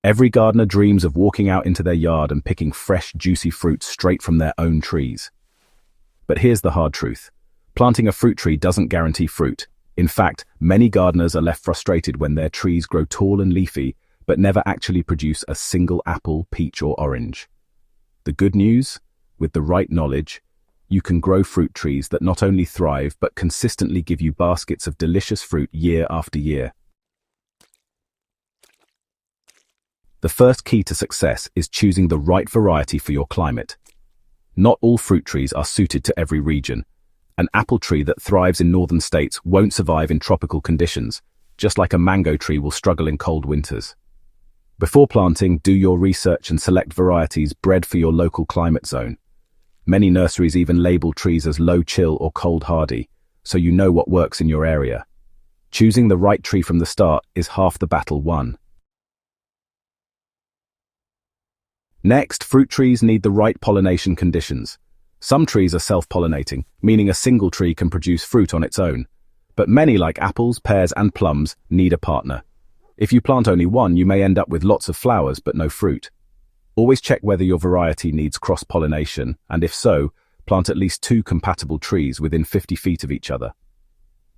Every gardener dreams of walking out into their yard and picking fresh, juicy fruit straight from their own trees. But here's the hard truth. Planting a fruit tree doesn't guarantee fruit. In fact, many gardeners are left frustrated when their trees grow tall and leafy, but never actually produce a single apple, peach, or orange. The good news? With the right knowledge, you can grow fruit trees that not only thrive, but consistently give you baskets of delicious fruit year after year. The first key to success is choosing the right variety for your climate. Not all fruit trees are suited to every region. An apple tree that thrives in northern states won't survive in tropical conditions, just like a mango tree will struggle in cold winters. Before planting, do your research and select varieties bred for your local climate zone. Many nurseries even label trees as low chill or cold hardy, so you know what works in your area. Choosing the right tree from the start is half the battle won. Next, fruit trees need the right pollination conditions. Some trees are self-pollinating, meaning a single tree can produce fruit on its own. But many, like apples, pears, and plums, need a partner. If you plant only one, you may end up with lots of flowers but no fruit. Always check whether your variety needs cross-pollination, and if so, plant at least 2 compatible trees within 50 feet of each other.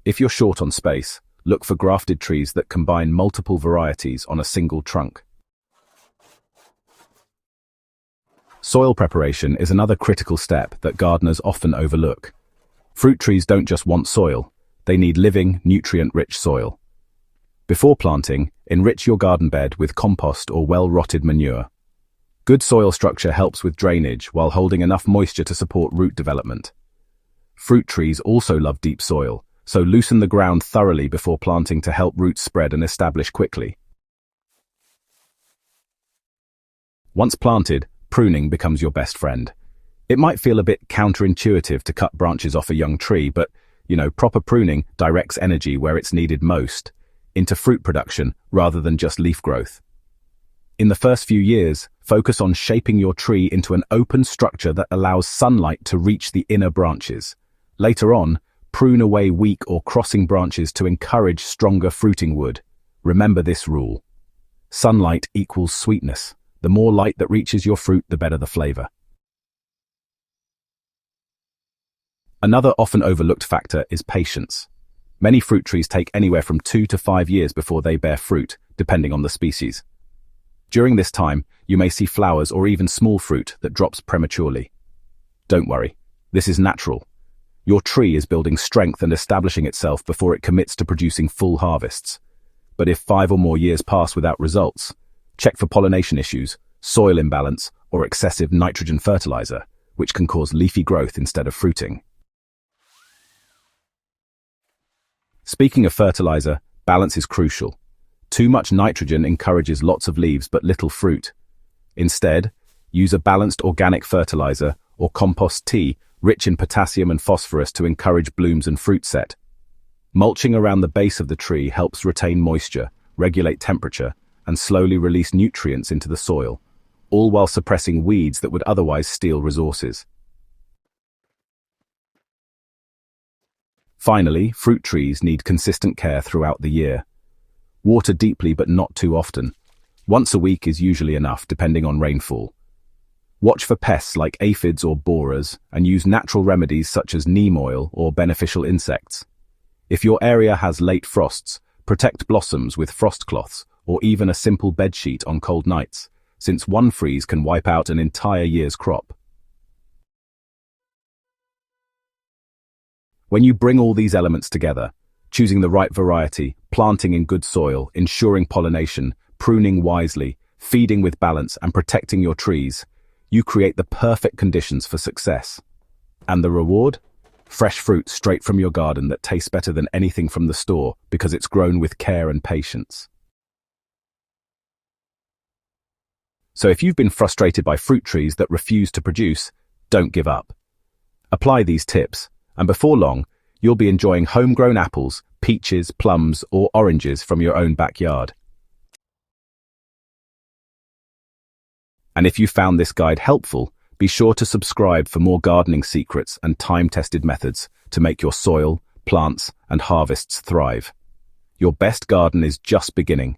If you're short on space, look for grafted trees that combine multiple varieties on a single trunk. Soil preparation is another critical step that gardeners often overlook. Fruit trees don't just want soil, they need living, nutrient-rich soil. Before planting, enrich your garden bed with compost or well-rotted manure. Good soil structure helps with drainage while holding enough moisture to support root development. Fruit trees also love deep soil, so loosen the ground thoroughly before planting to help roots spread and establish quickly. Once planted, pruning becomes your best friend. It might feel a bit counterintuitive to cut branches off a young tree, but, proper pruning directs energy where it's needed most, into fruit production rather than just leaf growth. In the first few years, focus on shaping your tree into an open structure that allows sunlight to reach the inner branches. Later on, prune away weak or crossing branches to encourage stronger fruiting wood. Remember this rule. Sunlight equals sweetness. The more light that reaches your fruit, the better the flavor. Another often overlooked factor is patience. Many fruit trees take anywhere from 2 to 5 years before they bear fruit, depending on the species. During this time, you may see flowers or even small fruit that drops prematurely. Don't worry, this is natural. Your tree is building strength and establishing itself before it commits to producing full harvests. But if 5 or more years pass without results, check for pollination issues, soil imbalance, or excessive nitrogen fertilizer, which can cause leafy growth instead of fruiting. Speaking of fertilizer, balance is crucial. Too much nitrogen encourages lots of leaves but little fruit. Instead, use a balanced organic fertilizer or compost tea rich in potassium and phosphorus to encourage blooms and fruit set. Mulching around the base of the tree helps retain moisture, regulate temperature, and slowly release nutrients into the soil, all while suppressing weeds that would otherwise steal resources. Finally, fruit trees need consistent care throughout the year. Water deeply but not too often. Once a week is usually enough, depending on rainfall. Watch for pests like aphids or borers, and use natural remedies such as neem oil or beneficial insects. If your area has late frosts, protect blossoms with frost cloths, or even a simple bedsheet on cold nights, since one freeze can wipe out an entire year's crop. When you bring all these elements together, choosing the right variety, planting in good soil, ensuring pollination, pruning wisely, feeding with balance, and protecting your trees, you create the perfect conditions for success. And the reward? Fresh fruit straight from your garden that tastes better than anything from the store because it's grown with care and patience. So if you've been frustrated by fruit trees that refuse to produce, don't give up. Apply these tips, and before long, you'll be enjoying homegrown apples, peaches, plums, or oranges from your own backyard. And if you found this guide helpful, be sure to subscribe for more gardening secrets and time-tested methods to make your soil, plants, and harvests thrive. Your best garden is just beginning.